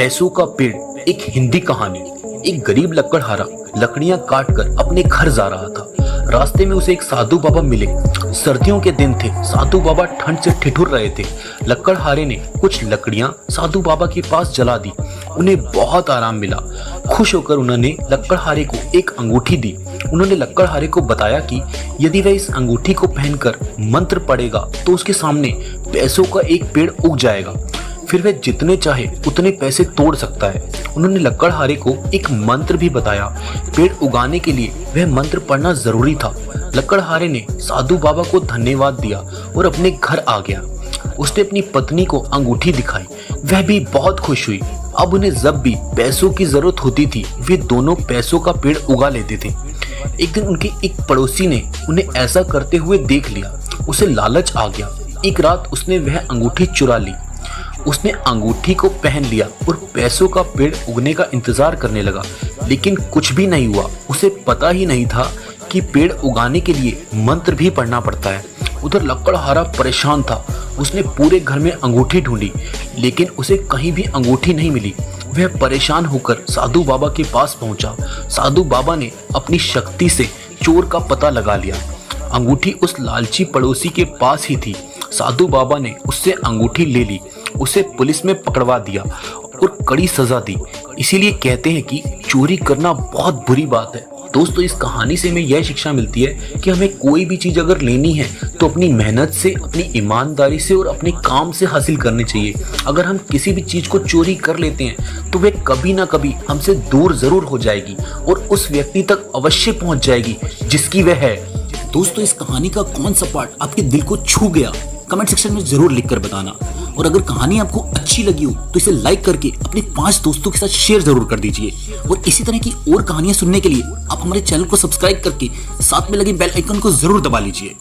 पैसों का पेड़। एक हिंदी कहानी। एक गरीब लकड़हारा लकड़ियां काट कर अपने घर जा रहा था। रास्ते में उसे एक साधु बाबा मिले। सर्दियों के दिन थे। साधु बाबा ठंड से ठिठुर रहे थे। लकड़हारे ने कुछ लकड़ियां साधु बाबा के पास जला दी। उन्हें बहुत आराम मिला। खुश होकर उन्होंने लकड़हारे को एक अंगूठी दी। उन्होंने लकड़हारे को बताया कि यदि वह इस अंगूठी को पहनकर मंत्र पढ़ेगा तो उसके सामने पैसों का एक पेड़ उग जाएगा। फिर वह जितने चाहे उतने पैसे तोड़ सकता है। उन्होंने लकड़हारे को एक मंत्र भी बताया। पेड़ उगाने के लिए वह मंत्र पढ़ना जरूरी था। लकड़हारे ने साधु बाबा को धन्यवाद दिया और अपने घर आ गया। उसने अपनी पत्नी को अंगूठी दिखाई। वह भी बहुत खुश हुई। अब उन्हें जब भी पैसों की जरूरत होती थी वे दोनों पैसों का पेड़ उगा लेते थे। एक दिन उनके एक पड़ोसी ने उन्हें ऐसा करते हुए देख लिया। उसे लालच आ गया। एक रात उसने वह अंगूठी चुरा ली। उसने अंगूठी को पहन लिया और पैसों का पेड़ उगने का इंतजार करने लगा, लेकिन कुछ भी नहीं हुआ। उसे पता ही नहीं था कि पेड़ उगाने के लिए मंत्र भी पढ़ना पड़ता है। उधर लकड़हारा परेशान था। उसने पूरे घर में अंगूठी ढूंढी, लेकिन उसे कहीं भी अंगूठी नहीं मिली। वह परेशान होकर साधु बाबा के पास पहुंचा। साधु बाबा ने अपनी शक्ति से चोर का पता लगा लिया। अंगूठी उस लालची पड़ोसी के पास ही थी। साधु बाबा ने उससे अंगूठी ले ली। उसे पुलिस में पकड़वा दिया और कड़ी सजा दी। इसीलिए कहते हैं कि चोरी करना बहुत बुरी बात है। दोस्तों, इस कहानी से हमें यह शिक्षा मिलती है कि हमें कोई भी चीज अगर लेनी है तो अपनी मेहनत से, अपनी ईमानदारी से और अपने काम से हासिल करनी चाहिए। अगर हम किसी भी चीज को चोरी कर लेते हैं तो वह कभी ना कभी हमसे दूर जरूर हो जाएगी और उस व्यक्ति तक अवश्य पहुंच जाएगी जिसकी वह है। दोस्तों, इस कहानी का कौन सा पार्ट आपके दिल को छू गया, कमेंट सेक्शन में जरूर लिखकर बताना। और अगर कहानी आपको अच्छी लगी हो तो इसे लाइक करके अपने 5 दोस्तों के साथ शेयर जरूर कर दीजिए। और इसी तरह की और कहानियां सुनने के लिए आप हमारे चैनल को सब्सक्राइब करके साथ में लगे बेल आइकन को जरूर दबा लीजिए।